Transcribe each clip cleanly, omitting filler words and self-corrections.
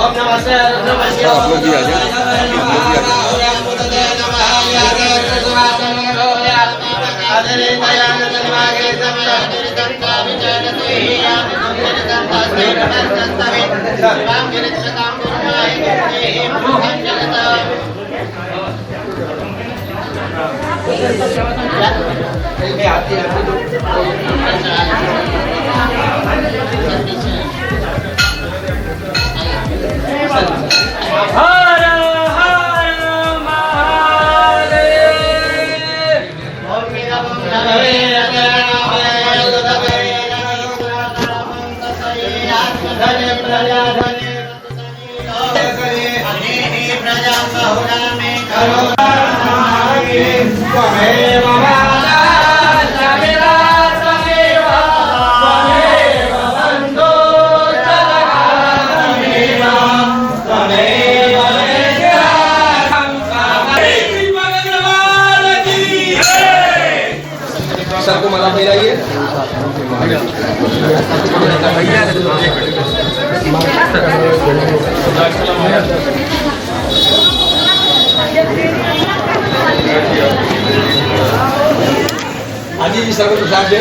आप लोग भी आ सबको मला मिलाइए। हाजी जी सबको प्रसाद दे।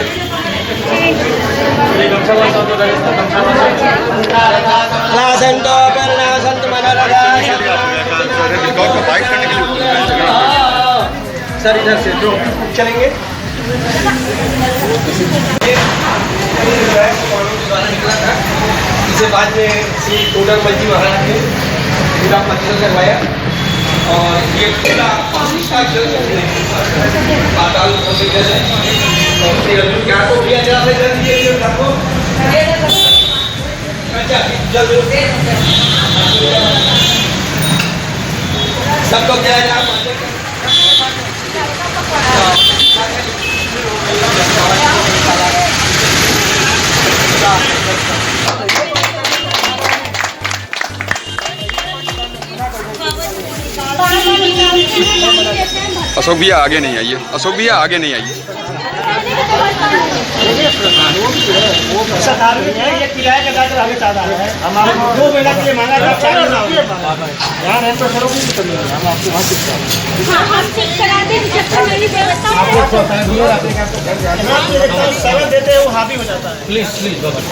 संतो करना संत मना लगा सर इधर से जो चलेंगे इससे बाद में श्री टोडर मल जी महाराज ने पूरा पत्थर करवाया और ये पूरा पानी का जल पाताल से जल है और क्या को किया जा रहा है जल दिए सबको जल सबको क्या है अशोक भैया आगे नहीं आइए, अशोक भैया आगे नहीं आइए।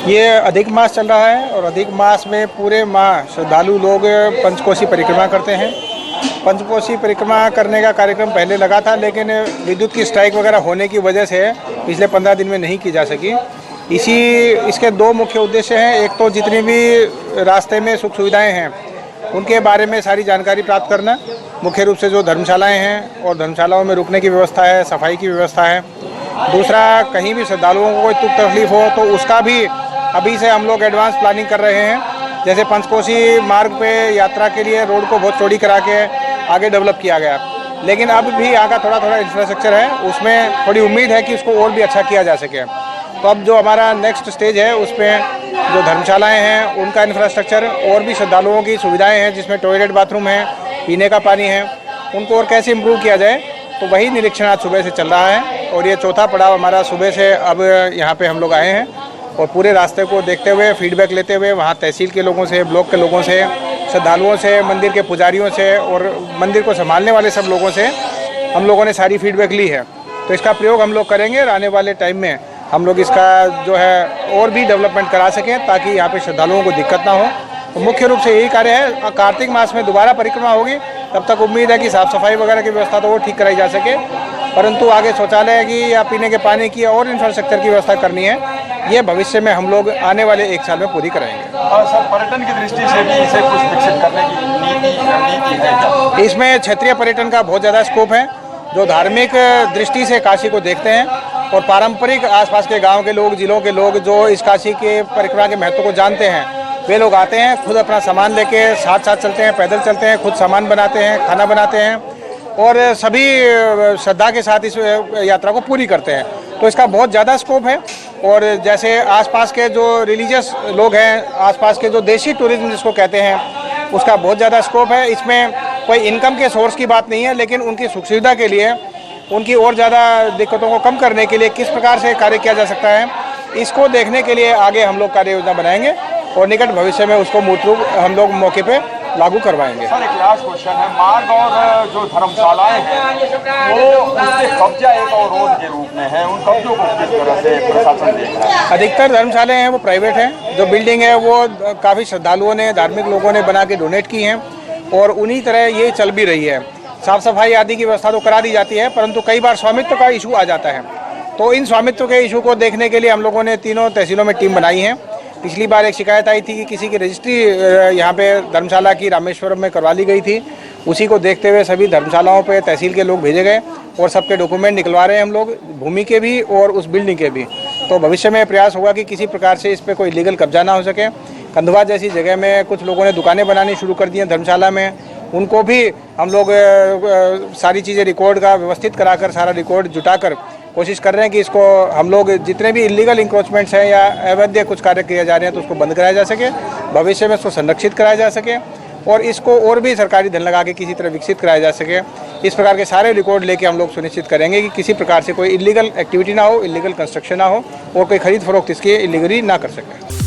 ये अधिक मास चल रहा है और अधिक मास में पूरे माह श्रद्धालु लोग पंचकोशी परिक्रमा करते हैं। पंचकोशी परिक्रमा करने का कार्यक्रम पहले लगा था, लेकिन विद्युत की स्ट्राइक वगैरह होने की वजह से पिछले 15 दिन में नहीं की जा सकी। इसके दो मुख्य उद्देश्य हैं। एक तो जितनी भी रास्ते में सुख सुविधाएं हैं उनके बारे में सारी जानकारी प्राप्त करना, मुख्य रूप से जो धर्मशालाएं हैं और धर्मशालाओं में रुकने की व्यवस्था है, सफाई की व्यवस्था है। दूसरा, कहीं भी श्रद्धालुओं को कोई दुख तकलीफ हो तो उसका भी अभी से हम लोग एडवांस प्लानिंग कर रहे हैं। जैसे पंचकोशी मार्ग पे यात्रा के लिए रोड को बहुत चौड़ी करा के आगे डेवलप किया गया, लेकिन अब भी यहाँ का थोड़ा थोड़ा इंफ्रास्ट्रक्चर है, उसमें थोड़ी उम्मीद है कि उसको और भी अच्छा किया जा सके। तो अब जो हमारा नेक्स्ट स्टेज है उसमें जो धर्मशालाएं हैं उनका इंफ्रास्ट्रक्चर और भी श्रद्धालुओं की सुविधाएं हैं, जिसमें टॉयलेट बाथरूम है, पीने का पानी है, उनको और कैसे इम्प्रूव किया जाए, तो वही निरीक्षण आज सुबह से चल रहा है। और ये चौथा पड़ाव हमारा सुबह से अब यहाँ पे हम लोग आए हैं और पूरे रास्ते को देखते हुए, फीडबैक लेते हुए, वहाँ तहसील के लोगों से, ब्लॉक के लोगों से, श्रद्धालुओं से, मंदिर के पुजारियों से और मंदिर को संभालने वाले सब लोगों से हम लोगों ने सारी फीडबैक ली है। तो इसका प्रयोग हम लोग करेंगे और आने वाले टाइम में हम लोग इसका जो है और भी डेवलपमेंट करा सकें ताकि यहाँ पे श्रद्धालुओं को दिक्कत ना हो। तो मुख्य रूप से यही कार्य है। कार्तिक मास में दोबारा परिक्रमा होगी, तब तक उम्मीद है कि साफ़ सफाई वगैरह की व्यवस्था तो वो ठीक कराई जा सके, परंतु आगे शौचालय की या पीने के पानी की और इंफ्रास्ट्रक्चर की व्यवस्था करनी है, ये भविष्य में हम लोग आने वाले 1 साल में पूरी कराएंगे। और सर, पर्यटन की दृष्टि से भी इसे कुछ विकसित करने की रणनीति है। इसमें क्षेत्रीय पर्यटन का बहुत ज़्यादा स्कोप है। जो धार्मिक दृष्टि से काशी को देखते हैं और पारंपरिक आसपास के गांव के लोग, जिलों के लोग जो इस काशी के परिक्रमा के महत्व को जानते हैं, वे लोग आते हैं, खुद अपना सामान लेके साथ साथ चलते हैं, पैदल चलते हैं, खुद सामान बनाते हैं, खाना बनाते हैं और सभी श्रद्धा के साथ इस यात्रा को पूरी करते हैं। तो इसका बहुत ज़्यादा स्कोप है। और जैसे आसपास के जो रिलीजियस लोग हैं, आसपास के जो देशी टूरिज्म जिसको कहते हैं, उसका बहुत ज़्यादा स्कोप है। इसमें कोई इनकम के सोर्स की बात नहीं है, लेकिन उनकी सुख सुविधा के लिए, उनकी और ज़्यादा दिक्कतों को कम करने के लिए किस प्रकार से कार्य किया जा सकता है, इसको देखने के लिए आगे हम लोग कार्य योजना बनाएंगे और निकट भविष्य में उसको मूर्त रूप हम लोग मौके पे लागू करवाएंगे। सर, एक लास्ट क्वेश्चन है, मार्ग और जो धर्मशालाएं हैं वो उसके कब्जा एक अवरोध के रूप में है, उन कब्जों को किस तरह से प्रशासन देख रहा है? अधिकतर धर्मशालाएं हैं वो प्राइवेट हैं। जो बिल्डिंग है वो काफ़ी श्रद्धालुओं ने, धार्मिक लोगों ने बना के डोनेट की हैं और उन्हीं तरह ये चल भी रही है। साफ़ सफाई आदि की व्यवस्था तो करा दी जाती है, परंतु कई बार स्वामित्व का इशू आ जाता है। तो इन स्वामित्व के इशू को देखने के लिए हम लोगों ने तीनों तहसीलों में टीम बनाई है। पिछली बार एक शिकायत आई थी कि किसी की रजिस्ट्री यहाँ पे धर्मशाला की रामेश्वरम में करवा ली गई थी। उसी को देखते हुए सभी धर्मशालाओं पे तहसील के लोग भेजे गए और सबके डॉक्यूमेंट निकलवा रहे हैं हम लोग, भूमि के भी और उस बिल्डिंग के भी। तो भविष्य में प्रयास होगा कि किसी प्रकार से इस पर कोई लीगल कब्जा ना हो सके। कंधवा जैसी जगह में कुछ लोगों ने दुकानें बनानी शुरू कर दी हैं धर्मशाला में, उनको भी हम लोग सारी चीज़ें रिकॉर्ड का व्यवस्थित कराकर, सारा रिकॉर्ड जुटाकर कोशिश कर रहे हैं कि इसको हम लोग जितने भी इलीगल इंक्रोचमेंट्स हैं या अवैध कुछ कार्य किए जा रहे हैं तो उसको बंद कराया जा सके, भविष्य में उसको संरक्षित कराया जा सके और इसको और भी सरकारी धन लगा के किसी तरह विकसित कराया जा सके। इस प्रकार के सारे रिकॉर्ड लेके हम लोग सुनिश्चित करेंगे कि किसी प्रकार से कोई इलीगल एक्टिविटी ना हो, इलीगल कंस्ट्रक्शन ना हो और कोई खरीद फरोख्त इसकी इलीगली ना कर सके।